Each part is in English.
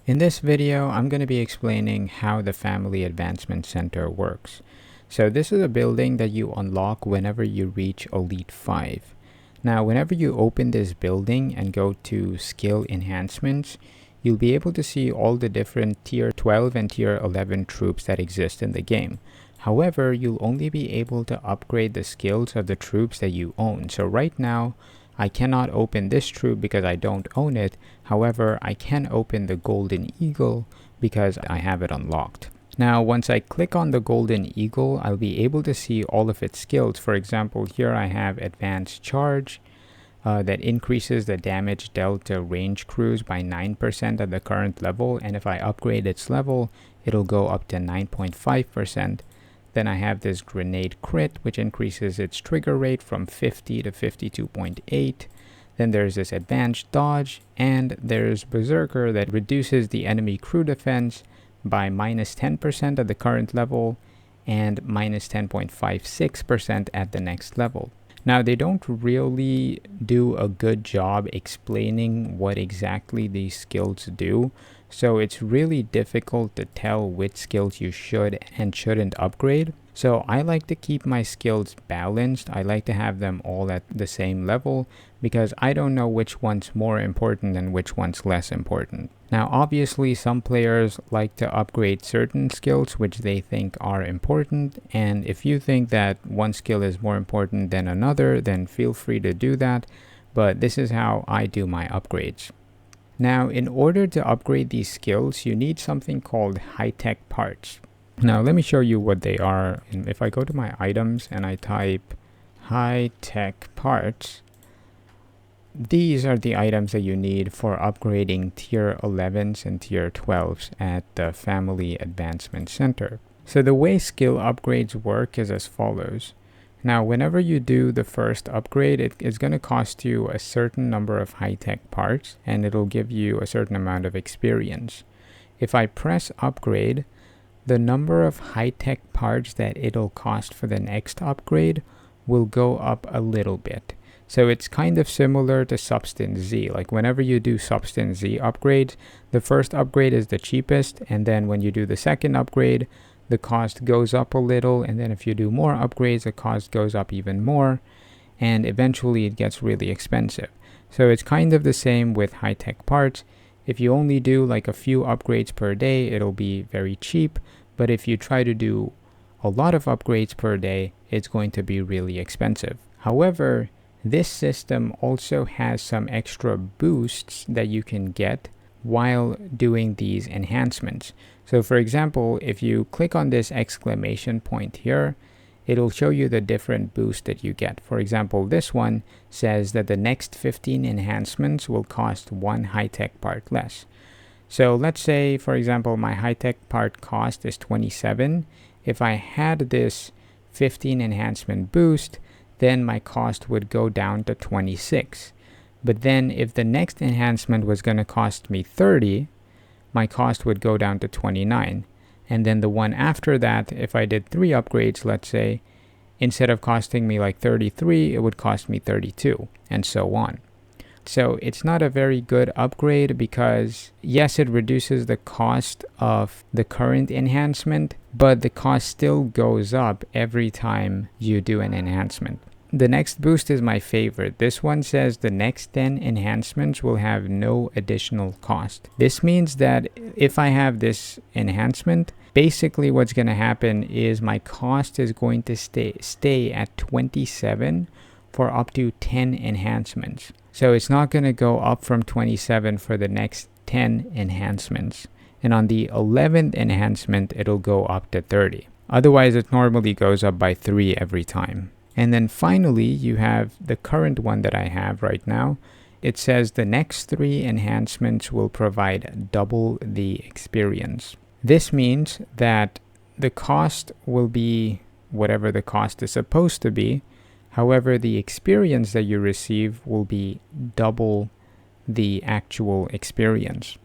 In this video, I'm going to be explaining how the Family Advancement Center works. So this is a building that you unlock whenever you reach Elite 5. Now, whenever you open this building and go to Skill Enhancements, you'll be able to see all the different Tier 12 and Tier 11 troops that exist in the game. However, you'll only be able to upgrade the skills of the troops that you own. So right now, I cannot open this troop because I don't own it. However, I can open the Golden Eagle because I have it unlocked. Now, once I click on the Golden Eagle, I'll be able to see all of its skills. For example, here I have Advanced Charge that increases the damage dealt to range crews by 9% at the current level. And if I upgrade its level, it'll go up to 9.5%. Then I have this Grenade Crit, which increases its trigger rate from 50 to 52.8. Then there's this Advanced Dodge, and there's Berserker that reduces the enemy crew defense by minus 10% at the current level and minus 10.56% at the next level. Now, they don't really do a good job explaining what exactly these skills do, so it's really difficult to tell which skills you should and shouldn't upgrade. So I like to keep my skills balanced. I like to have them all at the same level because I don't know which one's more important and which one's less important. Now, obviously, some players like to upgrade certain skills which they think are important, and if you think that one skill is more important than another, then feel free to do that, but this is how I do my upgrades. Now, in order to upgrade these skills, you need something called high-tech parts. Now, let me show you what they are. And if I go to my items and I type high-tech parts, these are the items that you need for upgrading Tier 11s and Tier 12s at the Family Advancement Center. So the way skill upgrades work is as follows. Now, whenever you do the first upgrade, it is going to cost you a certain number of high-tech parts, and it'll give you a certain amount of experience. If I press upgrade, the number of high-tech parts that it'll cost for the next upgrade will go up a little bit. So it's kind of similar to Substance Z. Like whenever you do Substance Z upgrades, the first upgrade is the cheapest, and then when you do the second upgrade, the cost goes up a little, and then if you do more upgrades, the cost goes up even more, and eventually it gets really expensive. So it's kind of the same with high-tech parts. If you only do like a few upgrades per day, it'll be very cheap, but if you try to do a lot of upgrades per day, it's going to be really expensive. However, this system also has some extra boosts that you can get while doing these enhancements. So for example, if you click on this exclamation point here, it'll show you the different boosts that you get. For example, this one says that the next 15 enhancements will cost one high-tech part less. So let's say, for example, my high-tech part cost is 27. If I had this 15 enhancement boost, then my cost would go down to 26. But then if the next enhancement was going to cost me 30, my cost would go down to 29. And then the one after that, if I did 3 upgrades, let's say, instead of costing me like 33, it would cost me 32, and so on. So it's not a very good upgrade because, yes, it reduces the cost of the current enhancement, but the cost still goes up every time you do an enhancement. The next boost is my favorite. This one says the next 10 enhancements will have no additional cost. This means that if I have this enhancement, basically what's going to happen is my cost is going to stay at 27 for up to 10 enhancements. So it's not going to go up from 27 for the next 10 enhancements. And on the 11th enhancement, it'll go up to 30. Otherwise, it normally goes up by 3 every time. And then finally, you have the current one that I have right now. It says the next 3 enhancements will provide double the experience. This means that the cost will be whatever the cost is supposed to be. However, the experience that you receive will be double the actual experience.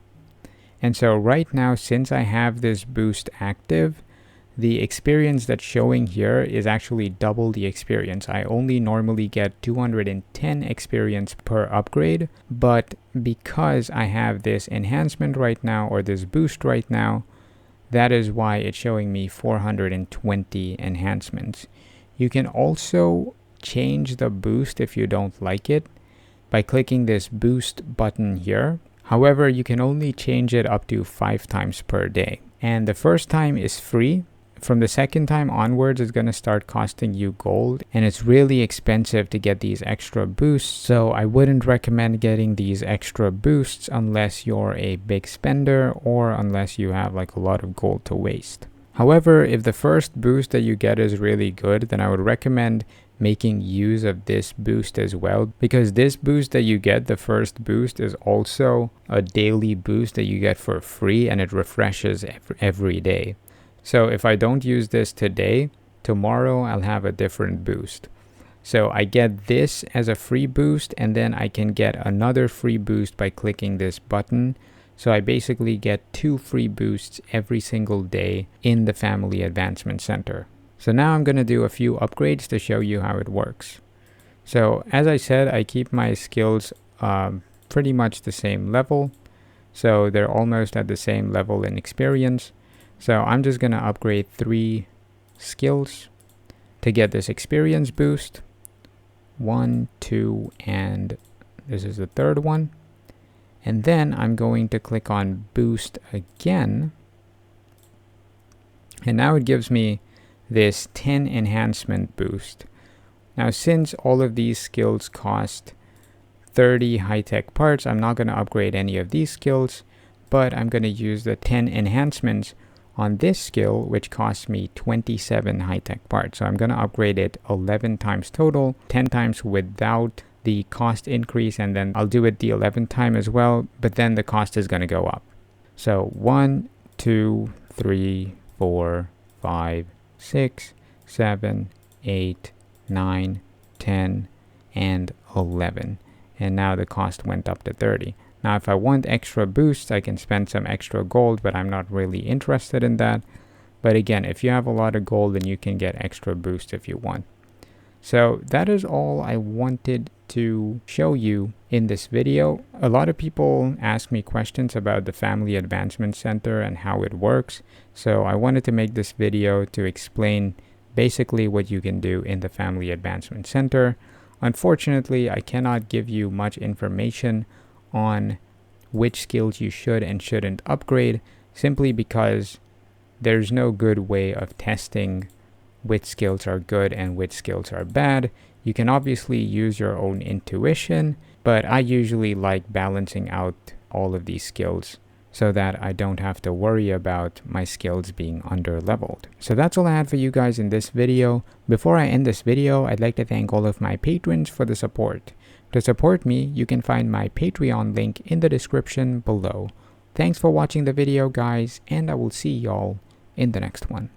And so right now, since I have this boost active, the experience that's showing here is actually double the experience. I only normally get 210 experience per upgrade, but because I have this enhancement right now, or this boost right now, that is why it's showing me 420 enhancements. You can also change the boost if you don't like it by clicking this boost button here. However, you can only change it up to 5 times per day. And the first time is free. From the second time onwards, it's going to start costing you gold, and it's really expensive to get these extra boosts, so I wouldn't recommend getting these extra boosts unless you're a big spender or unless you have like a lot of gold to waste. However, if the first boost that you get is really good, then I would recommend making use of this boost as well, because this boost that you get, the first boost, is also a daily boost that you get for free, and it refreshes every day. So if I don't use this today, tomorrow I'll have a different boost. So I get this as a free boost, and then I can get another free boost by clicking this button. So I basically get 2 free boosts every single day in the Family Advancement Center. So now I'm going to do a few upgrades to show you how it works. So as I said, I keep my skills pretty much the same level. So they're almost at the same level in experience. So I'm just going to upgrade 3 skills to get this experience boost. 1, 2, and this is the third one. And then I'm going to click on boost again. And now it gives me this 10 enhancement boost. Now, since all of these skills cost 30 high-tech parts, I'm not going to upgrade any of these skills, but I'm going to use the 10 enhancements on this skill, which costs me 27 high-tech parts. So I'm going to upgrade it 11 times total, 10 times without the cost increase, and then I'll do it the 11th time as well, but then the cost is going to go up. So 1, 2, 3, 4, 5, 6, 7, 8, 9, 10, and 11. And now the cost went up to 30. Now, if I want extra boosts, I can spend some extra gold, but I'm not really interested in that. But again, if you have a lot of gold, then you can get extra boosts if you want. So that is all I wanted to show you in this video. A lot of people ask me questions about the Family Advancement Center and how it works. So I wanted to make this video to explain basically what you can do in the Family Advancement Center. Unfortunately, I cannot give you much information on which skills you should and shouldn't upgrade, simply because there's no good way of testing which skills are good and which skills are bad. You can obviously use your own intuition, but I usually like balancing out all of these skills so that I don't have to worry about my skills being under-leveled. So that's all I had for you guys in this video. Before I end this video, I'd like to thank all of my patrons for the support. To support me, you can find my Patreon link in the description below. Thanks for watching the video, guys, and I will see y'all in the next one.